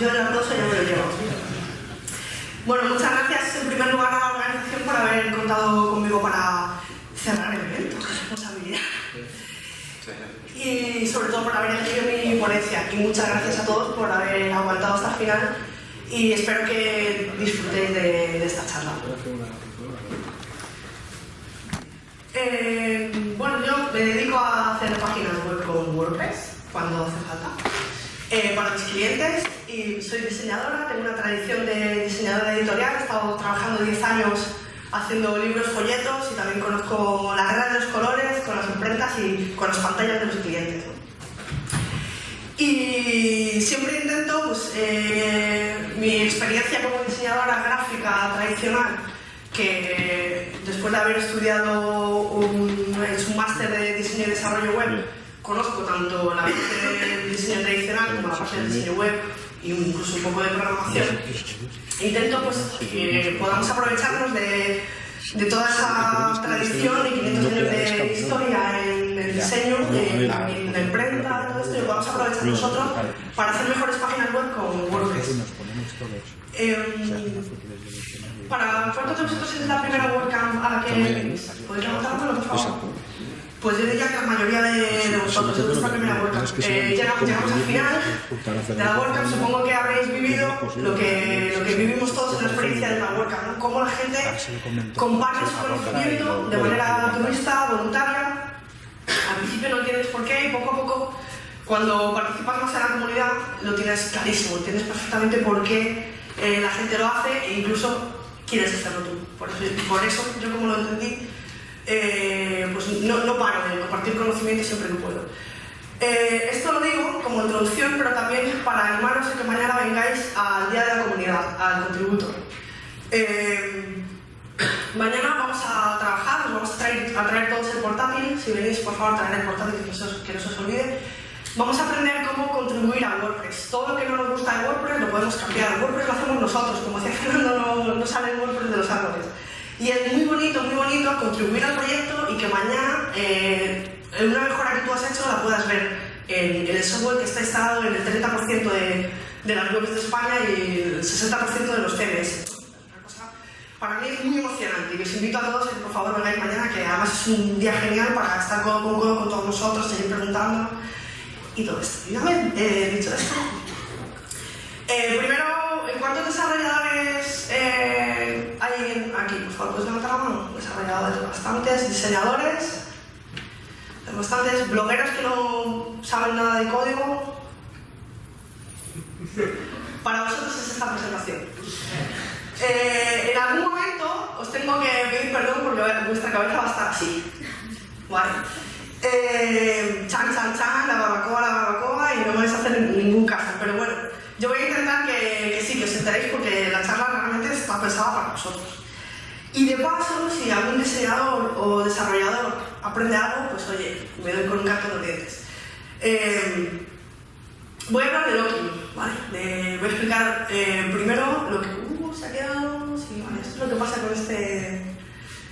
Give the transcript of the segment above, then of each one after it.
Yo el aplauso ya me lo llevo. Bueno, muchas gracias en primer lugar a la organización por haber contado conmigo para cerrar el evento. Qué responsabilidad. Y sobre todo por haber elegido mi ponencia. Y muchas gracias a todos por haber aguantado hasta el final. Y espero que disfrutéis de esta charla. Bueno, yo me dedico a hacer páginas web con WordPress cuando hace falta para mis clientes, y soy diseñadora, tengo una tradición de diseñadora editorial, he estado trabajando 10 años haciendo libros, folletos, y también conozco la guerra de los colores con las imprentas y con las pantallas de los clientes, ¿no? Y siempre intento, pues, mi experiencia como diseñadora gráfica tradicional, que después de haber estudiado un máster de diseño y desarrollo web, conozco tanto la parte del diseño tradicional como la parte del diseño web e incluso un poco de programación. Intento, pues, que podamos aprovecharnos de toda esa tradición y 500 años de historia en el diseño, en la imprenta, todo esto, y lo vamos a aprovechar nosotros para hacer mejores páginas web con WordPress. ¿Cuántos de vosotros es la primera webcam a la que venís? ¿Podéis levantarlo, por favor? Pues yo diría que la mayoría de vosotros es vuestra primera webcam. Llegamos al final de la webcam. Supongo que habréis vivido lo que vivimos todos en la experiencia de la webcam, ¿no? Cómo la gente comparte su conocimiento de manera altruista, voluntaria. Al principio no entiendes por qué, y poco a poco, cuando participas más en la comunidad, lo tienes clarísimo, entiendes perfectamente por qué la gente lo hace, e incluso quieres hacerlo tú. Por eso yo, como lo entendí, pues no paro de compartir conocimiento siempre que puedo. Esto lo digo como introducción, pero también para animaros a que mañana vengáis al Día de la Comunidad, al Contributor. Mañana vamos a trabajar, os vamos a traer todos el portátil. Si venís, por favor, traed el portátil, que no se os olvide. Vamos a aprender cómo contribuir a WordPress. Todo lo que no nos gusta de WordPress lo podemos cambiar. WordPress lo hacemos nosotros, como decía Fernando, no sale WordPress de los árboles. Y es muy bonito contribuir al proyecto, y que mañana una mejora que tú has hecho la puedas ver en el software que está instalado en el 30% de las webs de España y el 60% de los CMS. Para mí es muy emocionante, y os invito a todos a que por favor vengáis mañana, que además es un día genial para estar codo con codo con todos nosotros, seguir preguntando y todo esto. Y una vez dicho esto, primero, ¿cuántos desarrolladores hay aquí? Por favor, ¿puedes levantar la mano? Desarrolladores bastantes, diseñadores bastantes, blogueros que no saben nada de código. Para vosotros es esta presentación. En algún momento os tengo que pedir perdón porque vuestra cabeza va a estar así. ¿Vale? Chan, la barbacoa, y no me vais a hacer ningún caso. Pero bueno, yo voy a intentar que sí, que os enteréis, porque la charla realmente está pensada para vosotros. Y de paso, si algún diseñador o desarrollador aprende algo, pues oye, me doy con un canto en los dientes. Voy a hablar de Loki, ¿vale? Voy a explicar primero lo que... ¿se ha quedado? Sí, vale, esto es lo que pasa con este...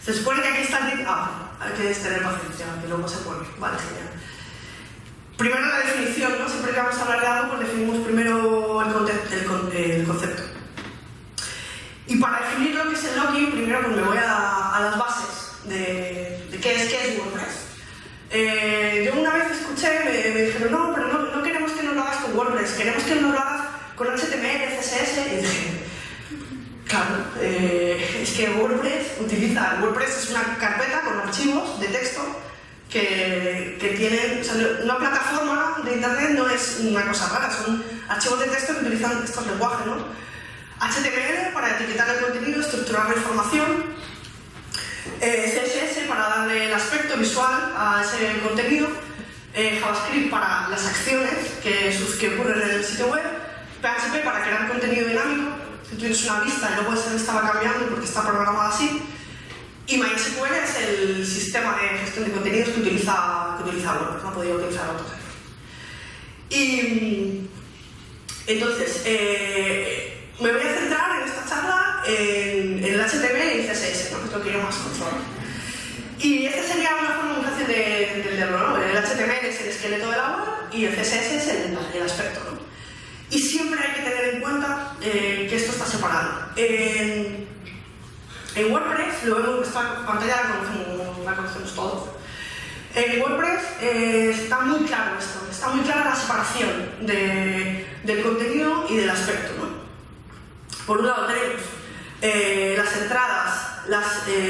Se supone que aquí está el... hay que tener paciencia, que luego se pone. Vale, genial. Primero la definición, ¿no? Siempre que vamos a hablar de algo, pues definimos primero el concepto. Y para definir lo que es el Loki, primero pues me voy a las bases de qué es WordPress. Yo una vez escuché, me dijeron, no, pero no queremos que nos lo hagas con WordPress, queremos que nos lo hagas con HTML, CSS, y dije, claro, es que WordPress es una carpeta con archivos de texto que tienen, o sea, una plataforma de internet no es una cosa rara, son archivos de texto que utilizan estos lenguajes, ¿no? HTML para etiquetar el contenido, estructurar la información, CSS para darle el aspecto visual a ese contenido, JavaScript para las acciones que ocurren en el sitio web, PHP para crear contenido dinámico. Si tienes una vista y luego esa vista va cambiando porque está programada así, y MySQL es el sistema de gestión de contenidos que utiliza WordPress, no podía utilizar otros. Y entonces, me voy a centrar en esta charla en el HTML y CSS, ¿no? Que es lo que yo más controlo. Y esta sería una forma muy fácil de entenderlo, ¿no? El HTML es el esqueleto de la web y el CSS es el aspecto, ¿no? Y siempre hay que tener en cuenta que esto está separado. En WordPress, lo vemos en esta pantalla, la conocemos todos. En WordPress está muy claro esto, está muy clara la separación del contenido y del aspecto, ¿no? Por un lado tenemos las entradas,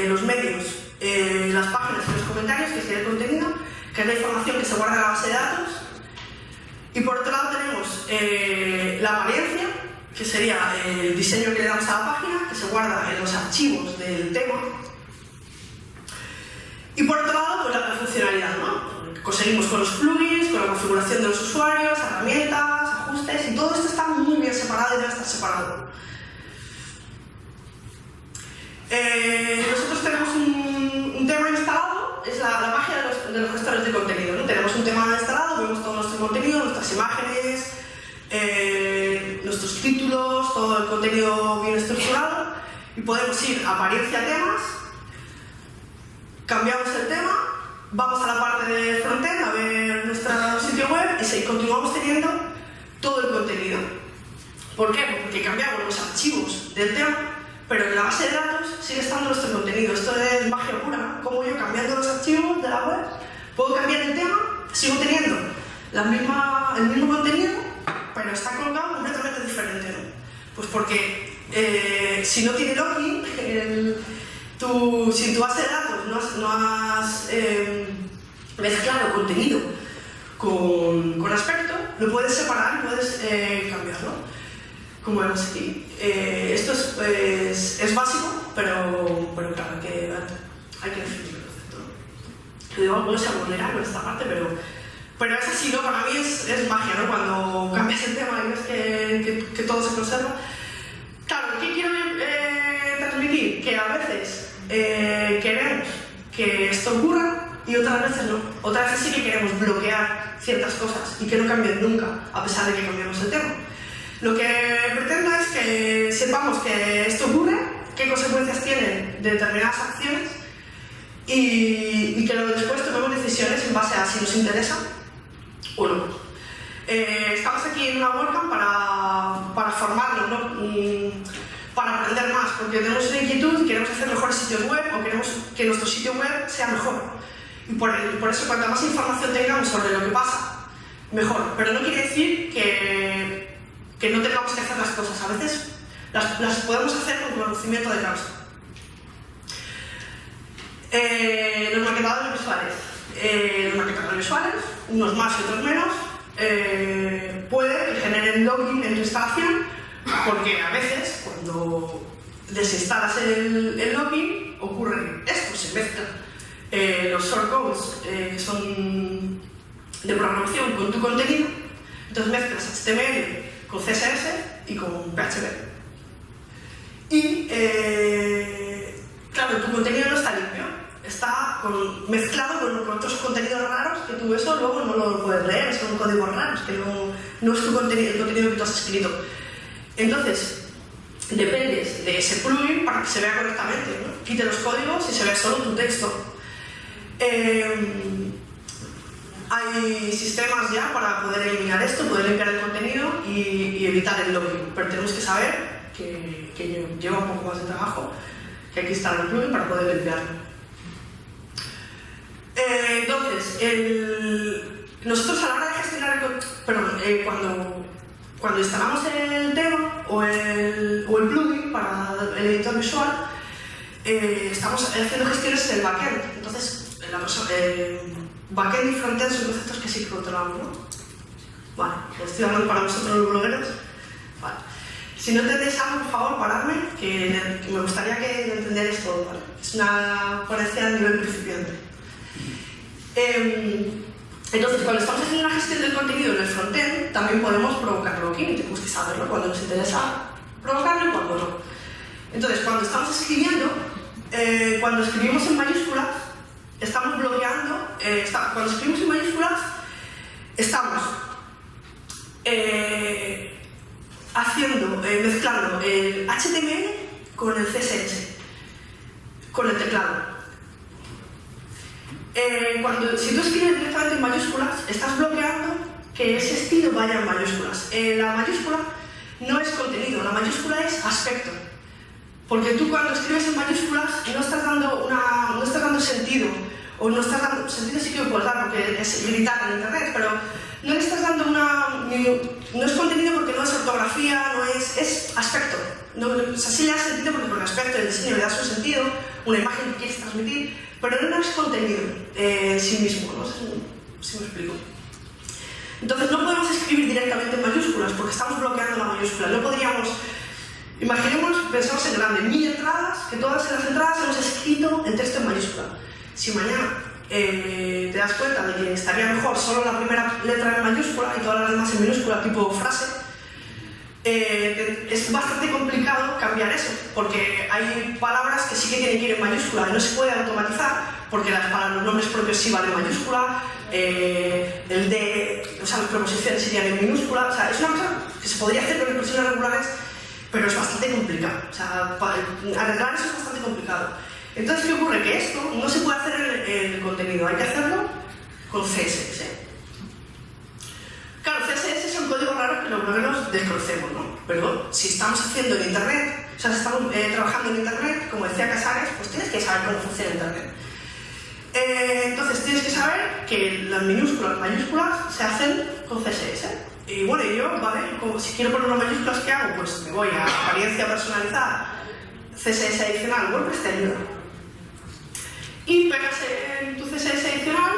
los medios, las páginas y los comentarios, que sería el contenido, que es la información que se guarda en la base de datos. Y por otro lado tenemos la apariencia, que sería el diseño que le damos a la página, que se guarda en los archivos del tema. Y por otro lado, pues la funcionalidad, ¿no? Que conseguimos con los plugins, con la configuración de los usuarios, herramientas, ajustes, y todo esto está muy bien separado y debe estar separado. Nosotros tenemos un tema instalado, es la página de los gestores de contenido, ¿no? Tenemos un tema instalado, vemos todo nuestro contenido, nuestras imágenes, nuestros títulos, todo el contenido bien estructurado, y podemos ir a apariencia temas, cambiamos el tema, vamos a la parte de frontend a ver nuestro sitio web y continuamos teniendo todo el contenido. ¿Por qué? Porque cambiamos los archivos del tema, pero en la base de datos sigue estando nuestro contenido. Esto es magia pura, ¿no? Como yo, cambiando los archivos de la web, puedo cambiar el tema, sigo teniendo el mismo contenido, pero está colocado completamente diferente, ¿no? Pues porque si no tiene login, si en tu base de datos no has mezclado contenido con aspecto, lo puedes separar y puedes cambiarlo. Como vemos aquí. Esto es básico, pero claro, hay que definirlo. Digo, algunos se aburrirán con esta parte, pero es así, ¿no? Para mí es magia, ¿no? Cuando cambias el tema y ves que todo se conserva. Claro, ¿qué quiero transmitir? Que a veces queremos que esto ocurra y otras veces no. Otras veces sí que queremos bloquear ciertas cosas y que no cambien nunca, a pesar de que cambiemos el tema. Lo que pretendo es que sepamos que esto ocurre, qué consecuencias tienen determinadas acciones y que luego después tomemos decisiones en base a si nos interesa o no. Estamos aquí en una WordCamp para formarnos, ¿no? Para aprender más, porque tenemos una inquietud y queremos hacer mejores sitios web o queremos que nuestro sitio web sea mejor. Y por eso, cuanta más información tengamos sobre lo que pasa, mejor. Pero no quiere decir que no tengamos que hacer las cosas. A veces las podemos hacer con conocimiento de causa. Los maquetadores visuales, unos más y otros menos, puede que generen login en tu instalación, porque a veces cuando desinstalas el login ocurre esto, se mezclan los shortcodes que son de programación con tu contenido, entonces mezclas HTML con CSS y con PHP. Y claro, tu contenido no está limpio, está mezclado con otros contenidos raros que tú eso luego no lo puedes leer, son códigos raros, que no es tu contenido, el contenido que tú has escrito. Entonces, dependes de ese plugin para que se vea correctamente, ¿no? Quite los códigos y se vea solo tu texto. Hay sistemas ya para poder eliminar esto, poder limpiar el contenido y evitar el login, pero tenemos que saber que lleva un poco más de trabajo, que hay que instalar un plugin para poder limpiarlo. Entonces, nosotros a la hora de gestionar cuando instalamos el tema o el plugin para el editor visual, estamos haciendo gestiones en el backend. Entonces, backend y frontend son conceptos que sí que controlamos, ¿no? Vale, estoy hablando para vosotros los blogueros. Vale. Si no entendéis algo, por favor, paradme, que me gustaría que entendierais todo, ¿vale? Es una ponencia a nivel principiante. Entonces, cuando estamos haciendo una gestión del contenido en el frontend, también podemos provocar login y tenemos que saberlo cuando nos interesa provocarlo y cuando no. Entonces, cuando estamos escribiendo, cuando escribimos en mayúsculas, estamos bloqueando, cuando escribimos en mayúsculas, estamos mezclando el HTML con el CSS, con el teclado. Si tú escribes directamente en mayúsculas, estás bloqueando que ese estilo vaya en mayúsculas. La mayúscula no es contenido, la mayúscula es aspecto. Porque tú cuando escribes en mayúsculas no estás dando sentido, o no estás dando sentido, sí que lo puedes dar porque es gritar en internet, pero no le estás dando no es contenido porque no es ortografía, es aspecto. No, o sea, sí le das sentido porque con el aspecto del diseño le das un sentido, una imagen que quieres transmitir, pero no es contenido en sí mismo, no sé si me explico. Entonces no podemos escribir directamente en mayúsculas porque estamos bloqueando la mayúscula. No podríamos, imaginemos, pensamos en grande, 1000 entradas, que todas las entradas hemos escrito en texto en mayúscula. Si mañana te das cuenta de que estaría mejor solo la primera letra en mayúscula y todas las demás en minúscula, tipo frase, es bastante complicado cambiar eso, porque hay palabras que sí que tienen que ir en mayúscula y no se puede automatizar, porque para los nombres propios sí van en mayúscula, las preposiciones serían en minúscula, o sea, es una cosa que se podría hacer con expresiones regulares, pero es bastante complicado, o sea, arreglar eso es bastante complicado. Entonces, ¿qué ocurre? Que esto no se puede hacer en el contenido, hay que hacerlo con CSS. Claro, CSS es un código raro que los blogueros desconocemos, ¿no? Pero si estamos haciendo en internet, o sea, si estamos trabajando en internet, como decía Casares, pues tienes que saber cómo funciona internet. Entonces tienes que saber que las minúsculas, mayúsculas se hacen con CSS. Y bueno, yo, ¿vale? Como si quiero poner unas mayúsculas, ¿qué hago? Pues me voy a apariencia personalizada, CSS adicional, WordPress te ayuda. Y pegas en tu CSS adicional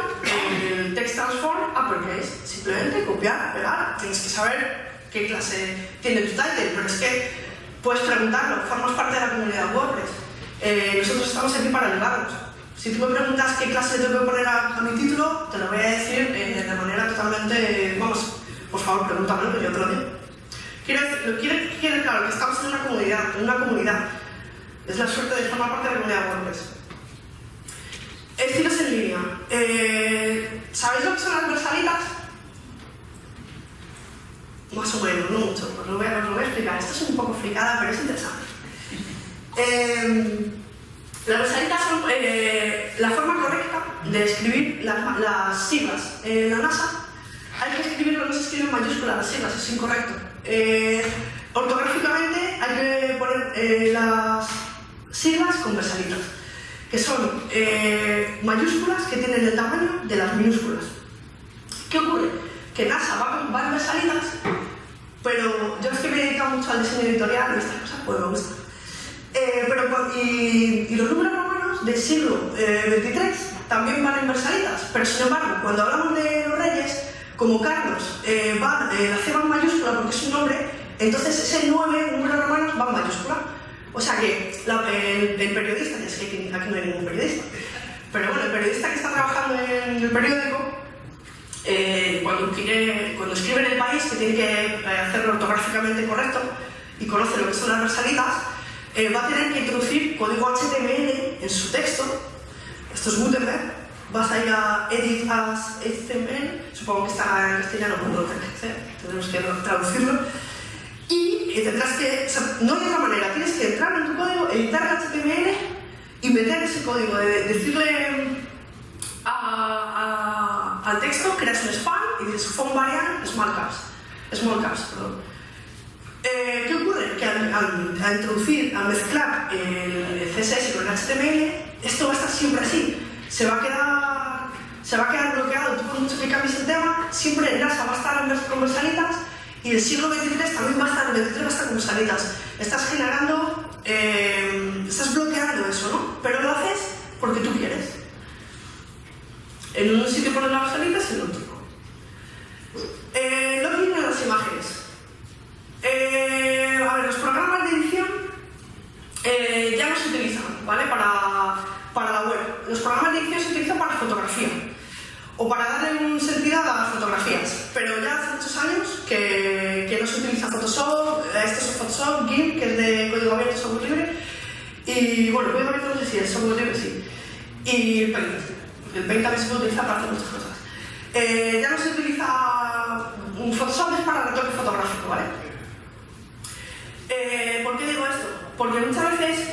el text transform uppercase. Simplemente copiar, pegar. Tienes que saber qué clase tiene tu title, pero es que puedes preguntarlo, formas parte de la comunidad WordPress. Nosotros estamos aquí para ayudarnos. Si tú me preguntas qué clase le tengo que poner a mi título, te lo voy a decir de manera totalmente... Vamos, por favor, pregúntamelo, que yo te lo digo. Quiero claro, que estamos en una comunidad. Es la suerte de formar parte de la comunidad WordPress. Estilos en línea. ¿Sabéis lo que son las versalitas? Más o menos, no mucho. Os lo voy a explicar. Esto es un poco fricada, pero es interesante. Las versalitas son la forma correcta de escribir las siglas. En la NASA hay que escribirlo, no se escribe en mayúsculas las siglas, es incorrecto. Ortográficamente hay que poner las siglas con versalitas, que son mayúsculas que tienen el tamaño de las minúsculas. ¿Qué ocurre? Que NASA va en versalitas, pero yo es que me he dedicado mucho al diseño editorial y estas cosas pues me gustan. Y los números romanos del siglo XXIII también van en versalitas, pero sin embargo, cuando hablamos de los reyes, como Carlos la C va en mayúscula porque es un nombre, entonces ese 9 números romanos va en mayúscula. O sea que el periodista, es que aquí no hay ningún periodista, pero bueno, el periodista que está trabajando en el periódico, cuando escribe en El País, que tiene que hacerlo ortográficamente correcto y conoce lo que son las versalitas, va a tener que introducir código HTML en su texto. Esto es Gutenberg. Vas a ir a Edit as HTML, supongo que está en castellano, pues no lo tenemos que traducirlo. Y tendrás que, o sea, no hay otra manera, tienes que entrar en tu código, editar el HTML y meter ese código, decirle al texto, creas un span y dices font variant small caps, perdón. ¿Qué ocurre? Que al introducir, al mezclar el CSS con el HTML, esto va a estar siempre así. Se va a quedar bloqueado. Tú, por mucho que cambies el tema, siempre NASA va a estar con versalitas y el siglo XXIII también va a estar con versalitas. Estás generando, estás bloqueando eso, ¿no? Pero lo haces porque tú quieres. En un sitio pones las versalitas y en otro no. Lo que vienen las imágenes. A ver, los programas de edición ya no se utilizan, ¿vale? Para la web. Los programas de edición se utilizan para fotografía o para darle un sentido a las fotografías, pero ya hace muchos años que no se utiliza Photoshop. Esto es Photoshop, GIMP, que es de código abierto, software libre, y bueno, código abierto no sé si es software libre, sí, y el Paint. El Paint también se puede utilizar para hacer muchas cosas. Ya no se utiliza Photoshop, es para retoque fotográfico, ¿vale? ¿Por qué digo esto? Porque muchas veces,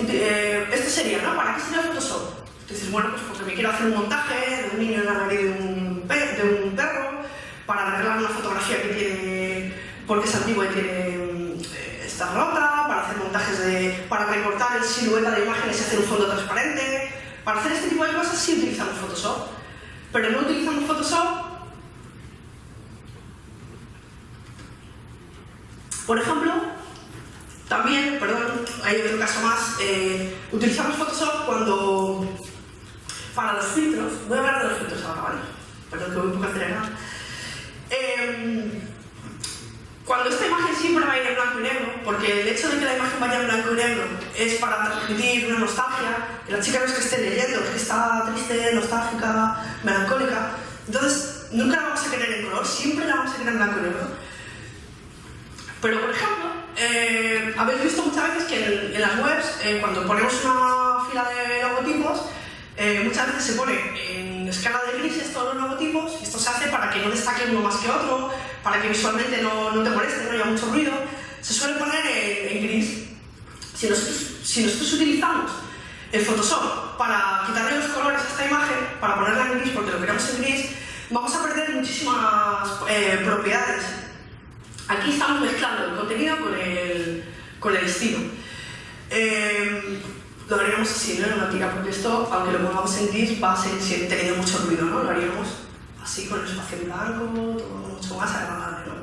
esto sería, ¿no? ¿Para qué sirve Photoshop? Dices, bueno, pues porque me quiero hacer un montaje de un niño en la nariz de un perro, para arreglar una fotografía porque es antigua y tiene, está rota, para hacer montajes para recortar el silueta de imágenes y hacer un fondo transparente. Para hacer este tipo de cosas sí utilizamos Photoshop, pero no utilizamos Photoshop. Por ejemplo, también, perdón, hay otro caso más, utilizamos Photoshop cuando, para los filtros, voy a hablar de los filtros ahora, ¿vale? Perdón que voy un poco acelerada. Cuando esta imagen siempre va a ir en blanco y negro, porque el hecho de que la imagen vaya en blanco y negro es para transmitir una nostalgia, que la chica no es que esté leyendo, es que está triste, nostálgica, melancólica, entonces nunca la vamos a querer en color, siempre la vamos a querer en blanco y negro. Pero, por ejemplo, habéis visto muchas veces que en las webs, cuando ponemos una fila de logotipos, muchas veces se pone en escala de grises todos los logotipos, y esto se hace para que no destaque uno más que otro, para que visualmente no te moleste, no haya mucho ruido. Se suele poner en gris. Si nosotros utilizamos el Photoshop para quitarle los colores a esta imagen, para ponerla en gris porque lo queremos en gris, vamos a perder muchísimas propiedades. Aquí estamos mezclando el contenido con el estilo. Lo haríamos así, ¿no? En una tira, porque esto, aunque lo pongamos en gris, va a seguir teniendo mucho ruido, ¿no? Lo haríamos así con el espacio en blanco, todo mucho más agradable, ¿no?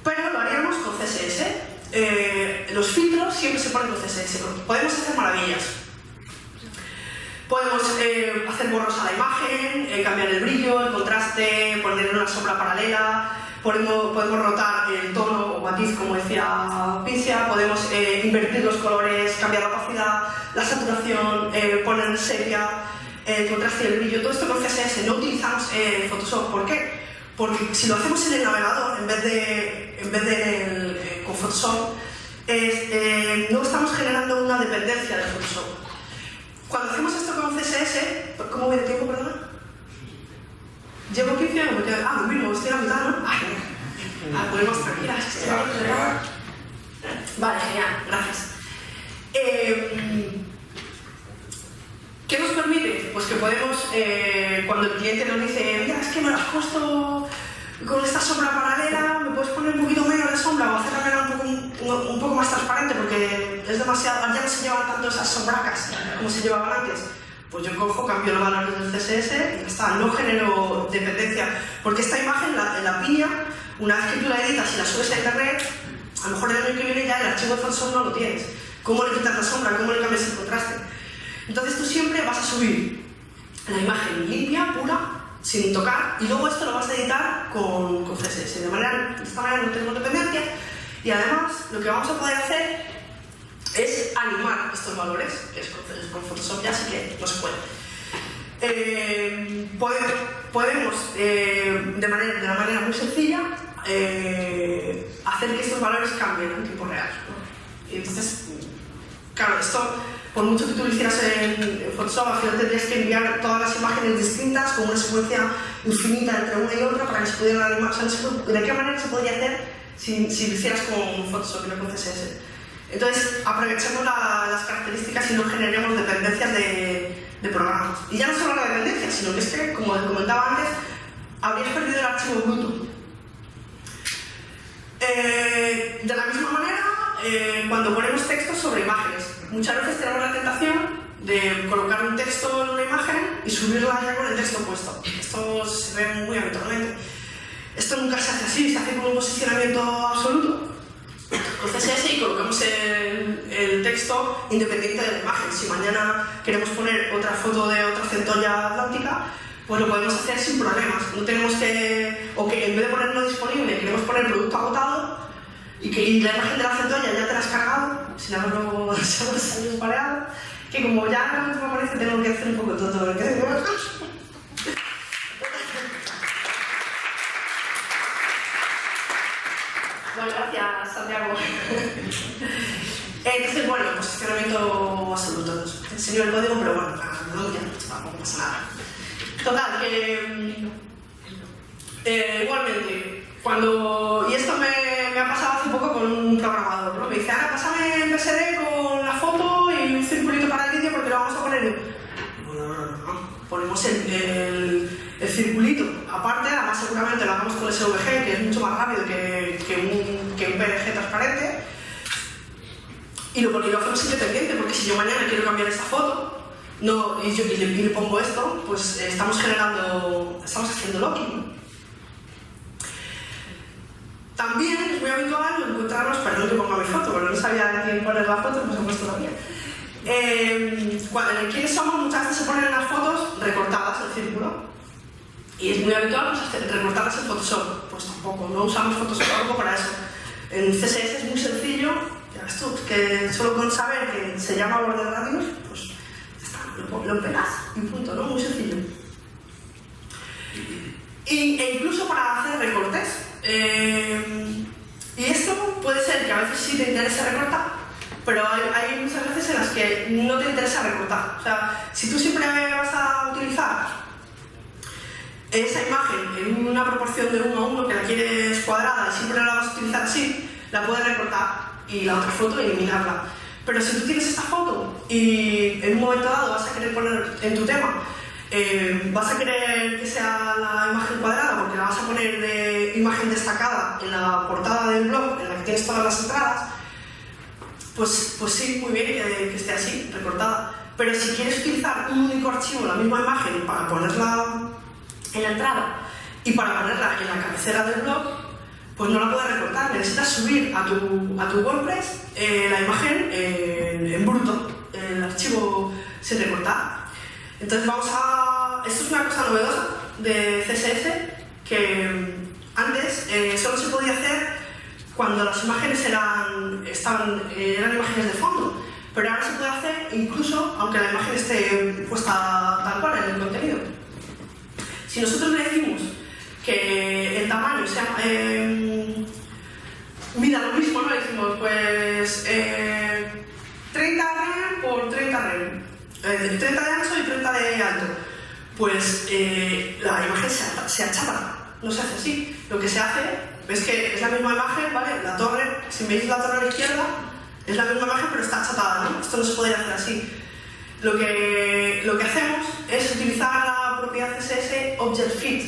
Pero lo haríamos con CSS. Los filtros siempre se ponen con CSS. Podemos hacer maravillas. Podemos hacer borros a la imagen, cambiar el brillo, el contraste, poner una sombra paralela. Podemos rotar el tono o matiz, como decía Pincia, podemos invertir los colores, cambiar la opacidad, la saturación, poner sepia, el contraste y el brillo. Todo esto con CSS. No utilizamos Photoshop. ¿Por qué? Porque si lo hacemos en el navegador en vez de con Photoshop, no estamos generando una dependencia de Photoshop. Cuando hacemos esto con CSS, ¿cómo voy de tiempo, perdona? ¿Llevo 15 o me quedo? Ah, lo mismo, estoy a la mitad, ¿no? Podemos tranquilas. Vale, genial, gracias. ¿Qué nos permite? Pues que podemos, cuando el cliente nos dice, mira, es que me lo has puesto con esta sombra paralela, ¿me puedes poner un poquito menos de sombra o hacerla un poco más transparente porque es demasiado, ya no se llevan tanto esas sombracas como se llevaban antes? Pues yo cojo, cambio los valores del CSS y ya está, no genero dependencia, porque esta imagen, la piña, una vez que tú la editas y la subes a internet, a lo mejor el año que viene ya el archivo de Photoshop no lo tienes. ¿Cómo le quitas la sombra? ¿Cómo le cambias el contraste? Entonces tú siempre vas a subir la imagen limpia, pura, sin tocar, y luego esto lo vas a editar con CSS. De esta manera no tenemos dependencia, y además lo que vamos a poder hacer es animar estos valores, que es con Photoshop ya, así que no se puede. Podemos, de una manera muy sencilla, hacer que estos valores cambien en tiempo real, ¿no? Y entonces, claro, esto, por mucho que tú lo hicieras en Photoshop, al final tendrías que enviar todas las imágenes distintas con una secuencia infinita entre una y otra para que se pudieran animar. O sea, ¿de qué manera se podría hacer si lo hicieras con Photoshop y no con CSS? Entonces, aprovechemos las características y no generemos dependencias de programas. Y ya no solo la dependencia, sino que es que, como comentaba antes, habrías perdido el archivo bruto. De la misma manera, cuando ponemos textos sobre imágenes, muchas veces tenemos la tentación de colocar un texto en una imagen y subirla ya con el texto puesto. Esto se ve muy habitualmente. Esto nunca se hace así, se hace con un posicionamiento absoluto. Con CSS y colocamos el texto independiente de la imagen. Si mañana queremos poner otra foto de otra centolla atlántica, pues lo podemos hacer sin problemas. No tenemos o que en vez de ponerlo disponible, queremos poner producto agotado y la imagen de la centolla ya te la has cargado, sin haberlo salido pareado, que como ya realmente me parece, tengo que hacer un poco todo lo que tengo. Bueno, gracias, Santiago. Entonces, bueno, posicionamiento absoluto. Te enseño el código, pero bueno, no, ya tampoco pasa nada. Total, que igualmente, y esto me ha pasado hace poco con un programador, ¿no? Me dice, Ana, pásame el PSD con la foto y un circulito para el vídeo porque lo vamos a poner. No. Ponemos el circulito. Aparte, además, seguramente lo hagamos con SVG, que es mucho más rápido que un PNG transparente. Y lo hacemos independiente, porque si yo mañana quiero cambiar esta foto y le pongo esto, pues estamos haciendo locking, ¿no? También es muy habitual encontrarnos, perdón que ponga mi foto, pero no sabía de quién poner la foto, pues he puesto la mía. Quienes somos, muchas veces se ponen las fotos recortadas en círculo. Y es muy habitual pues, recortarlas en Photoshop. Pues tampoco, no usamos Photoshop tampoco para eso. En CSS es muy sencillo, ya ves tú, que solo con saber que se llama border radius, pues ya está, lo pegas y punto, ¿no? Muy sencillo. E incluso para hacer recortes. Y esto puede ser que a veces sí te interese recortar, pero hay muchas veces en las que no te interesa recortar. O sea, si tú siempre vas a utilizar esa imagen en una proporción de 1 a 1 que la quieres cuadrada y siempre la vas a utilizar así, la puedes recortar y la otra foto eliminarla. Pero si tú tienes esta foto y en un momento dado vas a querer poner en tu tema, vas a querer que sea la imagen cuadrada porque la vas a poner de imagen destacada en la portada del blog en la que tienes todas las entradas, pues sí, muy bien que esté así, recortada. Pero si quieres utilizar un único archivo, la misma imagen, para ponerla en la entrada y para ponerla en la cabecera del blog, pues no la puedes recortar. Necesitas subir a tu WordPress la imagen en bruto, el archivo sin recortar. Entonces esto es una cosa novedosa de CSS que antes solo se podía hacer cuando las imágenes eran imágenes de fondo, pero ahora se puede hacer incluso aunque la imagen esté puesta tal cual en el contenido. Si nosotros le decimos que el tamaño sea mida lo mismo, ¿no? Le decimos pues 30 rem por 30 rem, 30 de ancho y 30 de alto, pues la imagen se achata, no se hace así. Lo que se hace es que es la misma imagen, ¿vale? La torre, si veis la torre a la izquierda, es la misma imagen pero está achatada, ¿no? Esto no se podría hacer así. Lo que hacemos es utilizar la propiedad CSS Object Fit.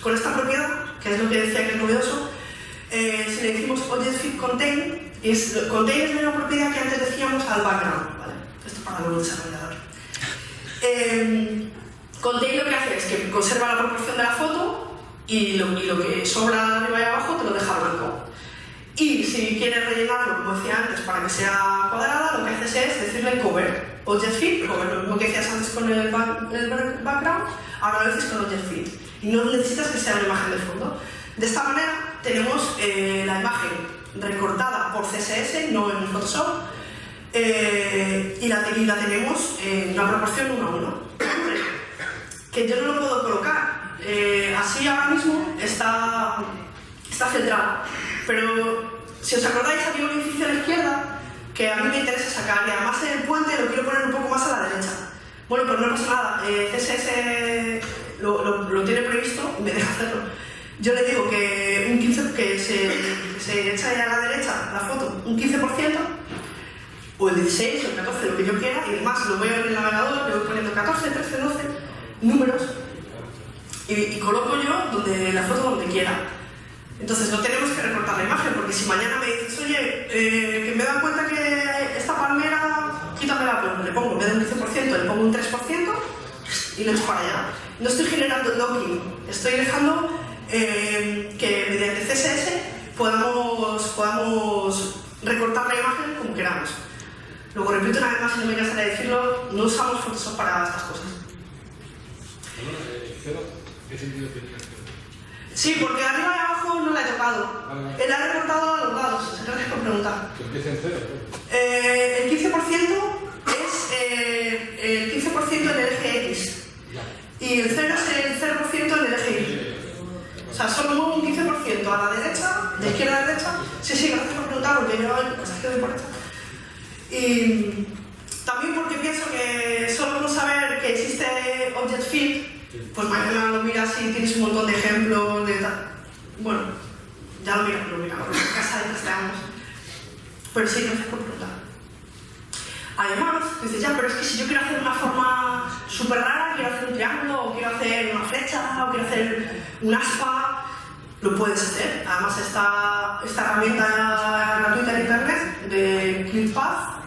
Con esta propiedad, que es lo que decía que es novedoso, si le decimos Object Fit Contain, contain es la misma propiedad que antes decíamos al background, ¿vale? Esto para los desarrolladores. Contain lo que hace es que conserva la proporción de la foto y lo que sobra arriba y abajo te lo deja blanco. Y si quieres rellenarlo, como decía antes, para que sea cuadrada, lo que haces es decirle cover, Object Fit, cover, lo mismo que decías antes con el background, ahora lo dices con Object Fit. Y no necesitas que sea una imagen de fondo. De esta manera tenemos la imagen recortada por CSS, no en Photoshop, y la tenemos en una proporción 1 a 1. Que yo no lo puedo colocar. Así ahora mismo está centrado. Pero si os acordáis, había un edificio a la izquierda que a mí me interesa sacar, y además el puente lo quiero poner un poco más a la derecha. Bueno, pues no pasa nada. CSS lo tiene previsto y me deja hacerlo. Yo le digo que un 15%, que se echa a la derecha la foto un 15%, o el 16 o el 14, lo que yo quiera, y además lo veo en el navegador, le voy poniendo 14, 13, 12 números y coloco yo la foto donde quiera. Entonces no tenemos que recortar la imagen, porque si mañana me dices, oye, que me dan cuenta que esta palmera, quítamela, pues le pongo, en vez de un 15%, le pongo un 3% y lo echo para allá. No estoy generando locking, estoy dejando que mediante CSS podamos recortar la imagen como queramos. Luego repito una vez más, si no me cansaré de decirlo, no usamos Photoshop para estas cosas. ¿Qué sentido tenía? Sí, porque arriba y abajo no la he tocado. Él ha recortado a los lados, gracias por preguntar. ¿Que empiece en cero? El 15% es el 15% en el eje X. Y el 0 es el 0% en el eje Y. O sea, solo muevo un 15% a la derecha, de izquierda a derecha. Sí, gracias por preguntar, porque yo hay cosas que doy por hecho. Y también porque pienso que solo con saber que existe Object Fit, pues mañana lo miras y tienes un montón de ejemplos de tal. Bueno, ya lo miramos, en casa de testeamos. Pero sí, gracias por preguntar. Además, dices, ya, pero es que si yo quiero hacer una forma súper rara, quiero hacer un triángulo, o quiero hacer una flecha, o quiero hacer un aspa, lo puedes hacer. Además, esta herramienta gratuita en internet de ClickPath,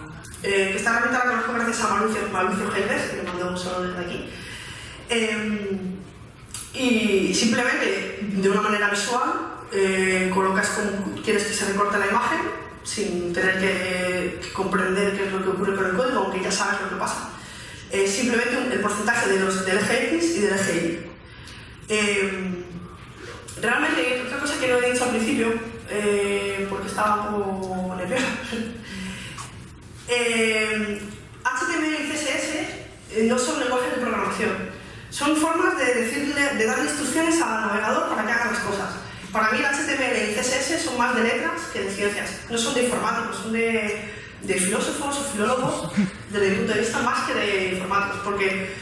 que esta herramienta la conozco gracias a Mauricio Gelbes, que le mando un saludo desde aquí. Y simplemente, de una manera visual, colocas como quieres que se recorte la imagen, sin tener que comprender qué es lo que ocurre con el código, aunque ya sabes lo que pasa. Simplemente el porcentaje del eje X y del eje Y. Realmente, otra cosa que no he dicho al principio, porque estaba un poco nerviosa. HTML y CSS no son lenguajes de programación. Son formas de darle instrucciones al navegador para que haga las cosas. Para mí el HTML y CSS son más de letras que de ciencias. No son de informáticos, son de filósofos o filólogos desde mi punto de vista más que de informáticos. Porque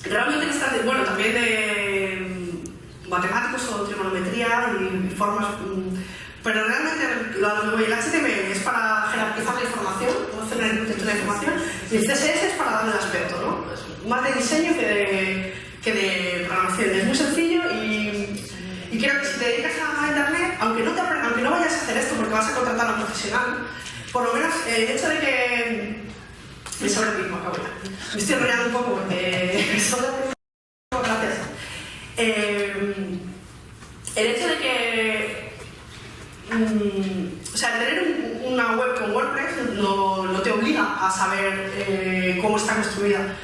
realmente bueno, también de matemáticos o trigonometría y formas. Pero realmente el HTML es para jerarquizar la información, hacer una arquitectura de información, y el CSS es para darle el aspecto, ¿no? Es más de diseño que de programación. Es muy sencillo y creo que si te dedicas a internet, aunque no vayas a hacer esto porque vas a contratar a un profesional, por lo menos el hecho de que... Me sobra el mismo, acabo ya. Me estoy enrollando un poco porque... Gracias. El hecho de que... o sea, tener una web con WordPress no te obliga a saber cómo está construida.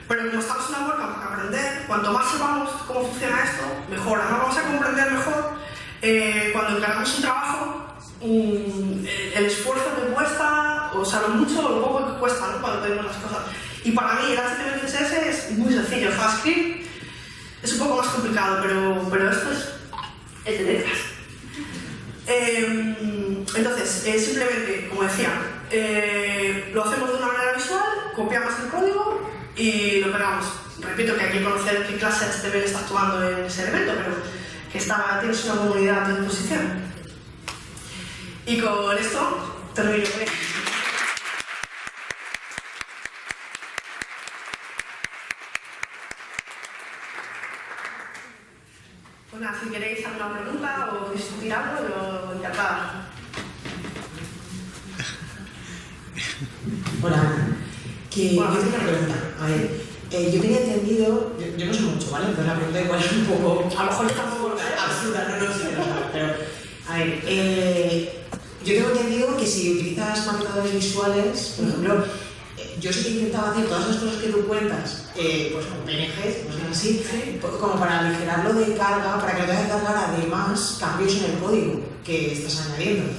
Pero como estamos en una web para aprender, cuanto más sepamos cómo funciona esto, mejor. Además vamos a comprender mejor cuando encargamos un trabajo, el esfuerzo que cuesta, o sea, lo mucho o lo poco que cuesta, ¿no? Cuando pedimos las cosas. Y para mí el HTML y CSS es muy sencillo. El JavaScript es un poco más complicado, pero esto es de letras. Entonces, simplemente, como decía, lo hacemos de una manera visual, copiamos el código y lo pegamos. Repito que hay que conocer qué clase de HTML está actuando en ese elemento, pero que tienes una comunidad a tu disposición. Y con esto termino. Pues nada, si queréis alguna pregunta o discutir algo, lo encantada. Hola, yo tengo una pregunta. A ver, yo tenía entendido, yo no sé mucho, ¿vale? Entonces la pregunta igual es un poco... A lo mejor yo tampoco lo sé. Absurda, no sé, pero... A ver, yo tengo entendido que si utilizas maquetadores visuales, por ejemplo, yo sí que intentaba hacer todas las cosas que tú cuentas, pues con PNGs, pues así, como para aligerarlo de carga, para que no te haga cargar además cambios en el código que estás añadiendo.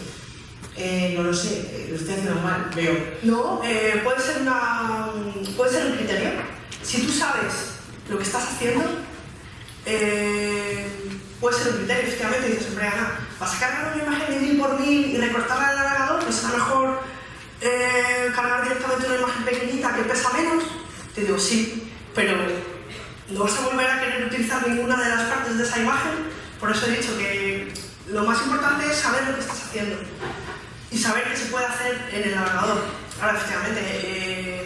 No lo sé, lo estoy haciendo mal, veo. No, puede ser un criterio. Si tú sabes lo que estás haciendo, puede ser un criterio. Efectivamente, dices, hombre, Ana, vas a cargar una imagen de 1000 por 1000 y recortarla en el navegador, pues a lo mejor cargar directamente una imagen pequeñita que pesa menos. Te digo, sí, pero no vas a volver a querer utilizar ninguna de las partes de esa imagen. Por eso he dicho que lo más importante es saber lo que estás haciendo y saber qué se puede hacer en el navegador. Ahora, efectivamente,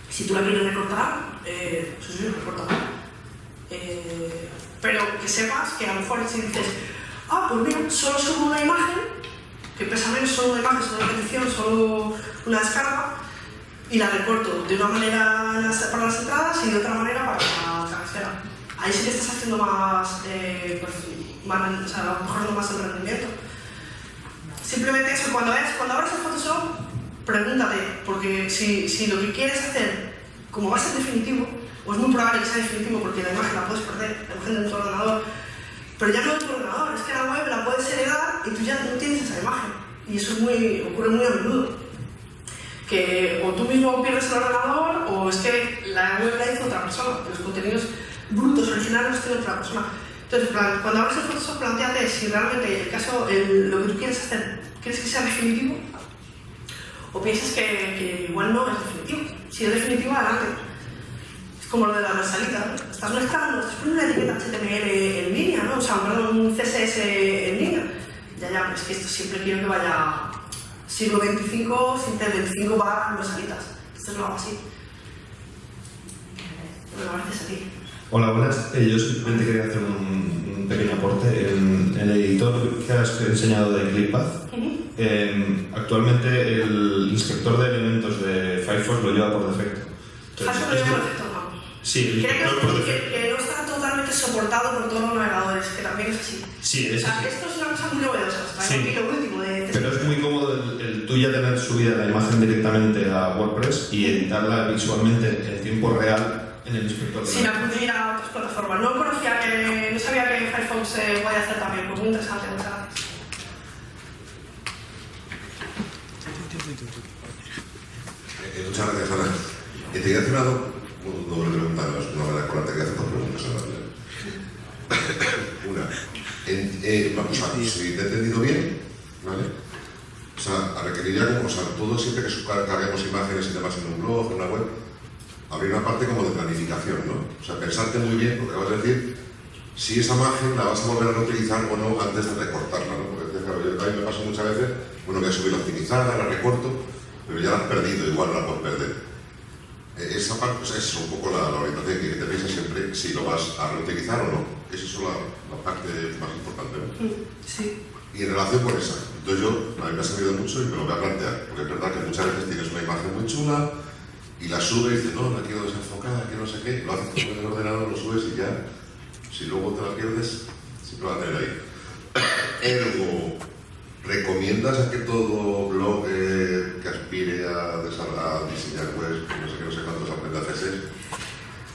si tú la quieres recortar, pues sí, recórtala. Pero que sepas que a lo mejor si dices, pues mira, solo subo una imagen, que pesa menos, solo una imagen, solo una petición, solo una descarga, y la recorto de una manera para las entradas y de otra manera para la cabecera. Ahí sí que estás haciendo más, o sea, a lo mejor no más el rendimiento. Simplemente eso, cuando abres el Photoshop, pregúntate, porque si lo que quieres hacer, como va a ser definitivo, o es muy probable que sea definitivo porque la imagen la puedes perder, la imagen de tu ordenador, pero ya no de tu ordenador, es que la web la puedes heredar y tú ya no tienes esa imagen. Y eso ocurre muy a menudo. Que o tú mismo pierdes el ordenador o es que la web la hizo otra persona, los contenidos brutos originales los tiene otra persona. Entonces, cuando abres el Photoshop, planteate si realmente lo que tú quieres hacer, ¿quieres que sea definitivo? O piensas que igual no es definitivo. Si es definitivo, adelante. Es como lo de la mezcalita, ¿no? Estás mezclando, estás poniendo una etiqueta HTML en línea, ¿no? O sea, un CSS en línea. Ya, pero es que esto siempre quiero que vaya siglo XXV, siglo XXV va con mezcalitas. Esto es algo así. Bueno, gracias a ti. Hola, buenas. Yo simplemente quería hacer un pequeño aporte. En el editor que has enseñado de ClickPath, actualmente el inspector de elementos de Firefox lo lleva por defecto. Firefox lo lleva por defecto, ¿no? Sí, el inspector por defecto. Que no está totalmente soportado por todos los navegadores, que también es así. Sí, es así. Esto es una cosa muy novedosa. Sí. Lo último de... Pero es muy cómodo el tú ya tener subida la imagen directamente a WordPress y editarla visualmente en tiempo real en el inspector. Sin acudir a otras plataformas. No sabía que Firefox se podía hacer también, pues muy interesante, muchas gracias. Muchas gracias, Ana. Te quería hacer una doble pregunta, no es una manera con la que quería hacer dos preguntas en realidad. Una, si te he entendido bien, ¿vale? O sea, requeriría como, o sea, todo siempre que carguemos imágenes y demás en un blog, en una web, habría una parte como de planificación, ¿no? O sea, pensarte muy bien, porque vas a decir si esa imagen la vas a volver a reutilizar o no antes de recortarla, ¿no? Porque claro, yo también me pasa muchas veces, bueno, voy a subirla optimizada, la recorto, pero ya la has perdido, igual no la puedes perder. Esa parte, o sea, es un poco la orientación que te piensas siempre si lo vas a reutilizar o no. Esa es la parte más importante, ¿no? Sí. Y en relación con esa, entonces a mí me ha servido mucho y me lo voy a plantear, porque es verdad que muchas veces tienes una imagen muy chula y la subes y dices, no, la quiero desenfocada, que no sé qué, lo haces con el ordenador, lo subes y ya, si luego te la pierdes, siempre va a tener ahí. Ergo, ¿recomiendas a que todo blog que aspire a diseñar webs, no sé cuántos aprenda CSS?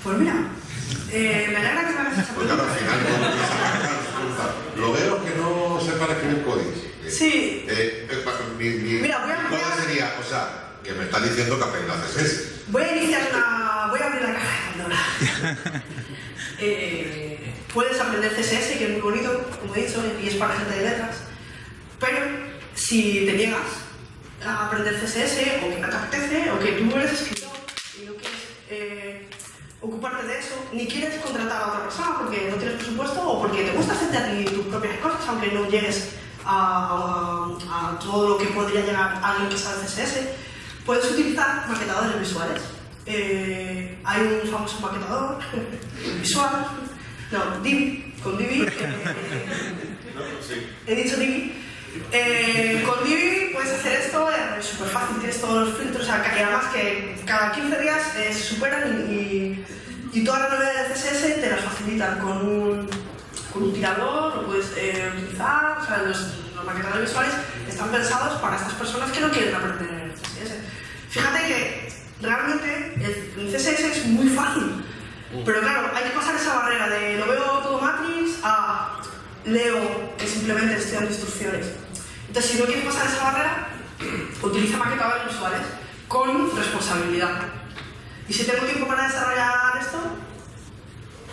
Pues mira, me alegra que me hagas esa pregunta. Porque al final todo lo que sacar, blogueros que no sepan escribir códigos. Sí. Mira, ¿cuál sería? O sea, que me estás diciendo que aprenda CSS. Voy a abrir la caja de Pandora. Puedes aprender CSS, que es muy bonito, como he dicho, y es para gente de letras. Pero si te niegas a aprender CSS, o que no te apetece, o que tú eres escritor y no quieres ocuparte de eso, ni quieres contratar a otra persona porque no tienes presupuesto o porque te gusta hacerte a ti tus propias cosas, aunque no llegues a todo lo que podría llegar alguien que sabe CSS, puedes utilizar maquetadores visuales. Hay un famoso maquetador visual, no, Divi, con Divi. He dicho Divi. Con Divi puedes hacer esto, es súper fácil, tienes todos los filtros, y además que cada 15 días se superan y todas las novedades de CSS te las facilitan con un tirador, lo puedes utilizar, o sea, los maquetadores visuales están pensados para estas personas que no quieren aprender CSS. Fíjate que realmente el CSS es muy fácil, pero claro, hay que pasar esa barrera de lo veo todo matrix a leo que simplemente estoy dando instrucciones. Entonces, si no quieres pasar esa barrera, utiliza maquetadores visuales con responsabilidad. Y si tengo tiempo para desarrollar esto,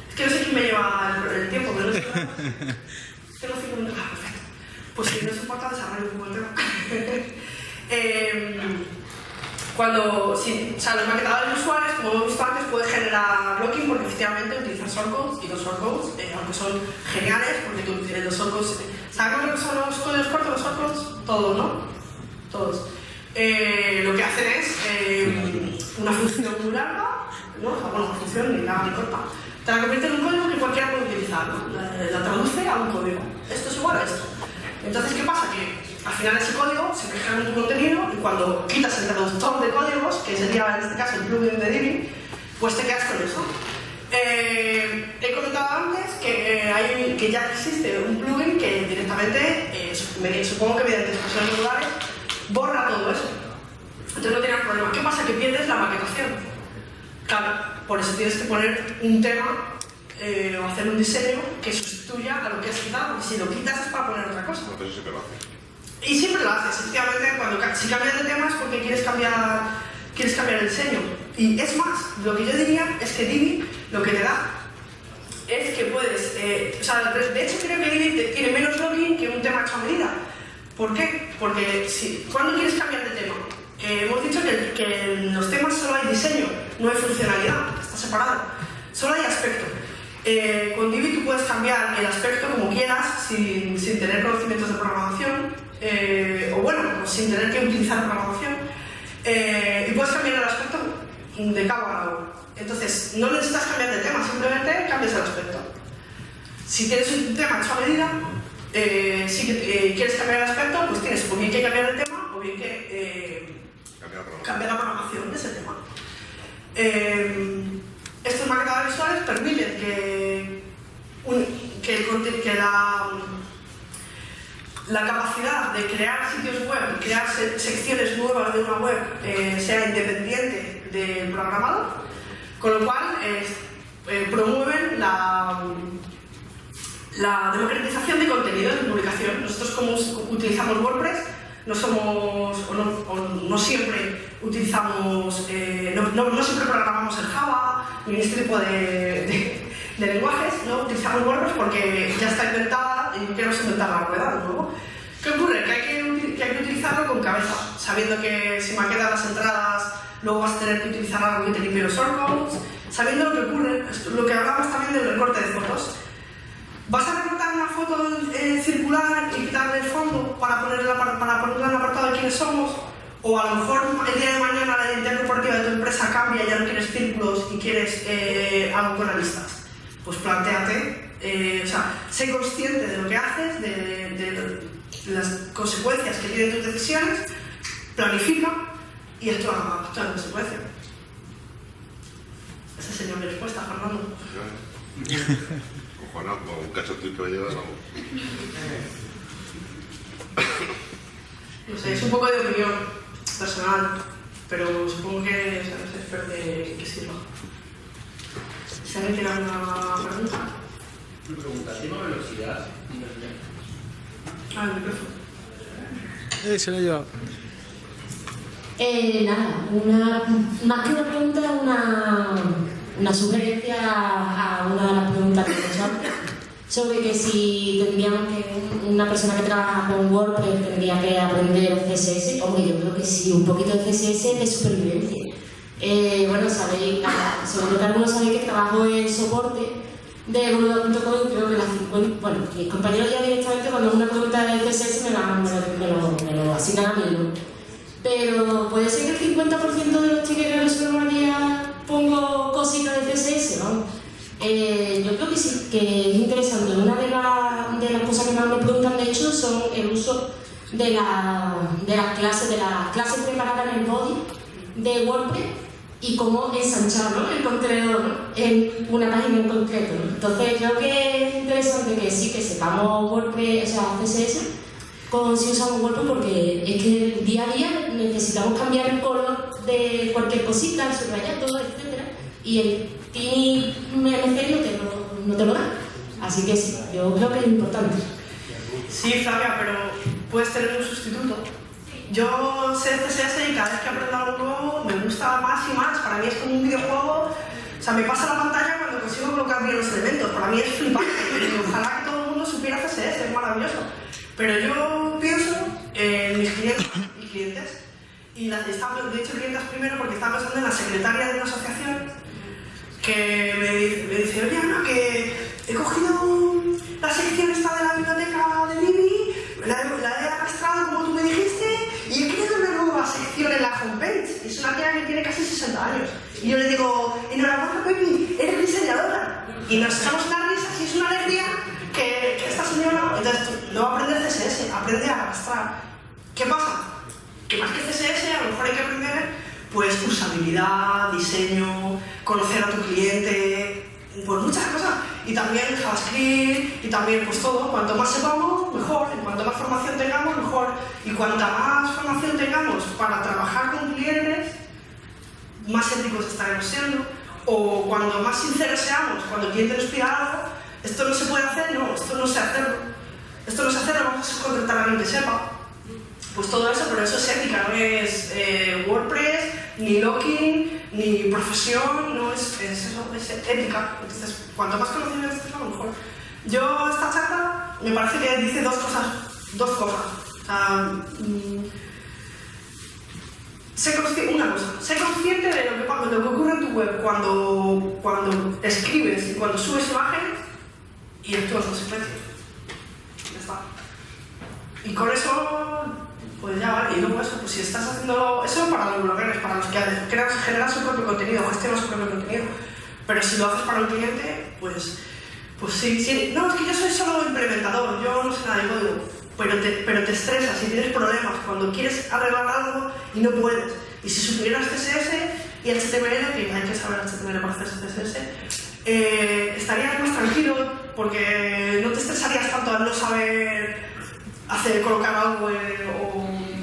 es que no sé quién me lleva el tiempo, pero no sé. Tengo 5 minutos. Ah, perfecto. Pues si no es importante, desarrollo un poco el tema. O sea, los maquetadores visuales, como hemos visto antes, puedes generar blocking porque efectivamente utilizan shortcodes y los shortcodes, aunque son geniales, porque los shortcodes, ¿sabes lo que son los códigos cortos, los shortcodes? Todos, ¿no? Todos. Lo que hacen es una función muy larga, ¿no? O sea, bueno, una función ni larga ni corta, te la convierte en un código que cualquiera puede utilizar, ¿no? La traduce a un código. Esto es igual a esto. Entonces, ¿qué pasa? Que al final ese código se queja en tu contenido y cuando quitas el traductor de códigos, que sería en este caso el plugin de Divi, pues te quedas con eso. He comentado antes que ya existe un plugin que directamente, supongo que mediante expresiones modulares, borra todo eso. Entonces no tienes problema. ¿Qué pasa? Que pierdes la maquetación. Claro, por eso tienes que poner un tema o hacer un diseño que sustituya a lo que has quitado. Y si lo quitas es para poner otra cosa. Entonces siempre lo haces. Y siempre lo haces, efectivamente, si cambias de tema es porque quieres cambiar el diseño. Y es más, lo que yo diría es que Divi lo que te da es que puedes, o sea, de hecho creo que Divi tiene menos login que un tema hecho a medida. ¿Por qué? Porque ¿cuándo quieres cambiar de tema? Hemos dicho que en los temas solo hay diseño, no hay funcionalidad, está separado, solo hay aspecto. Con Divi tú puedes cambiar el aspecto como quieras sin tener conocimientos de programación, o bueno, sin tener que utilizar programación, y puedes cambiar el aspecto de cabo a cabo. Entonces, no necesitas cambiar de tema, simplemente cambias el aspecto. Si tienes un tema hecho a medida, si quieres cambiar el aspecto, pues tienes o bien que cambiar el tema o bien que cambiar la programación de ese tema. Estos maquetadores visuales permiten que la capacidad de crear sitios web y crear secciones nuevas de una web sea independiente del programador, con lo cual promueven la democratización de contenido de publicación. Nosotros, como utilizamos WordPress, no siempre utilizamos, no siempre programamos en Java ni en este tipo de lenguajes, no utilizamos WordPress porque ya está inventada y no queremos inventar la rueda de nuevo. ¿Qué ocurre? Que hay que utilizarlo con cabeza, sabiendo que si maquetas las entradas, luego vas a tener que utilizar algo que te limpie los shortcodes, sabiendo lo que ocurre, lo que hablamos también del recorte de fotos. ¿Vas a recortar una foto circular y quitarle el fondo para ponerla en el apartado de quiénes somos? O a lo mejor el día de mañana la identidad corporativa de tu empresa cambia y ya no quieres círculos y quieres algo con aristas. Pues plantéate, sé consciente de lo que haces, de las consecuencias que tienen tus decisiones, planifica y actúa en consecuencia. Esa sería mi respuesta, Fernando. Ojalá, un cachotito que me llevas, vamos. No sé, es un poco de opinión personal, pero supongo que espero que sirva. Si alguien tiene alguna pregunta. Una pregunta, tema velocidad. El micrófono. Se lo lleva. Nada, más que una pregunta, una sugerencia a una de las preguntas que he hecho antes, sobre que si tendríamos que, una persona que trabaja con WordPress tendría que aprender CSS. Hombre, yo creo que sí, un poquito de CSS de supervivencia. Bueno, sabéis, seguro que algunos sabéis que trabajo en soporte de Boluda.com y creo que bueno, mis compañeros ya directamente cuando es una pregunta de CSS me lo asignan a mí, ¿no? Pero puede ser que el 50% de los tickets que resuelvo al día pongo cositas de CSS, ¿no? Yo creo que sí, que es interesante. Una de las cosas que más me preguntan, de hecho, son el uso de las clases preparadas en el body de WordPress y cómo ensancharlo, el contenedor, ¿no? En una página en concreto, ¿no? Entonces creo que es interesante que sí, que sepamos WordPress, o sea, CSS, si usamos WordPress, porque es que día a día necesitamos cambiar el color de cualquier cosita, el subrayado, etc. Y el TinyMC no te lo da. Así que sí, yo creo que es importante. Sí, Flavia, pero puedes tener un sustituto. Yo sé CSS y cada vez que aprendo algo nuevo me gusta más y más. Para mí es como un videojuego. O sea, me pasa la pantalla cuando consigo colocar bien los elementos. Para mí es flipante. Ojalá que todo el mundo supiera CSS, es maravilloso. Pero yo pienso en mis clientes y clientes. Y de hecho clientes primero porque estaba pensando en la secretaria de una asociación que me dice, oye Ana, que he cogido la sección esta de la biblioteca de Divi, la he arrastrado como tú me dijiste y he creado una nueva sección en la homepage. Y es una tía que tiene casi 60 años. Y yo le digo, enhorabuena Pepi, eres diseñadora. Y nos echamos unas risas y es una alegría que esta señora, entonces no va a aprender CSS, aprende a arrastrar. ¿Qué pasa? Que más que CSS a lo mejor hay que aprender pues usabilidad, diseño, conocer a tu cliente, pues muchas cosas. Y también JavaScript y también pues todo. Cuanto más sepamos, mejor. Y cuanto más formación tengamos, mejor. Y cuanta más formación tengamos para trabajar con clientes, más éticos estaremos siendo. O cuando más sinceros seamos, cuando el cliente nos pida algo, esto no se puede hacer, no, esto no sé hacerlo. Esto no sé hacerlo, vamos a contratar a alguien que sepa. Pues todo eso, pero eso es ética, no es WordPress, ni locking, ni profesión, no es eso, es ética. Entonces, cuanto más conocimientos tenga, mejor. Yo, esta charla, me parece que dice dos cosas. Una cosa, sé consciente de lo que ocurre en tu web cuando escribes y cuando subes imágenes y actúas en consecuencia. Ya está. Y con eso pues ya vale. Y luego eso, pues si estás haciendo eso para los blogueros, para los que generan su propio contenido, gestionan su propio contenido. Pero si lo haces para un cliente, pues sí. No, es que yo soy solo implementador, yo no sé nada de código. Pero te estresas y tienes problemas cuando quieres arreglar algo y no puedes. Y si supieras CSS y HTML, que hay que saber HTML para hacer CSS, estarías más tranquilo porque no te estresarías tanto al no saber colocar algo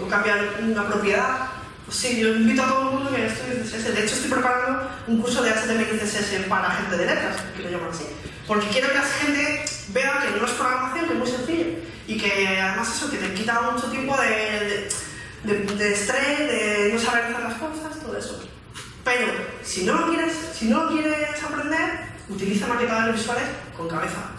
o cambiar una propiedad. Pues sí, yo invito a todo el mundo que estudie CSS. De hecho, estoy preparando un curso de HTML y CSS para gente de letras, que lo llaman así. Porque quiero que la gente vea que no es programación, que es muy sencillo. Y que además eso, que te quita mucho tiempo de estrés, de no saber hacer las cosas, todo eso. Pero si no lo quieres aprender, utiliza maquetadores visuales con cabeza.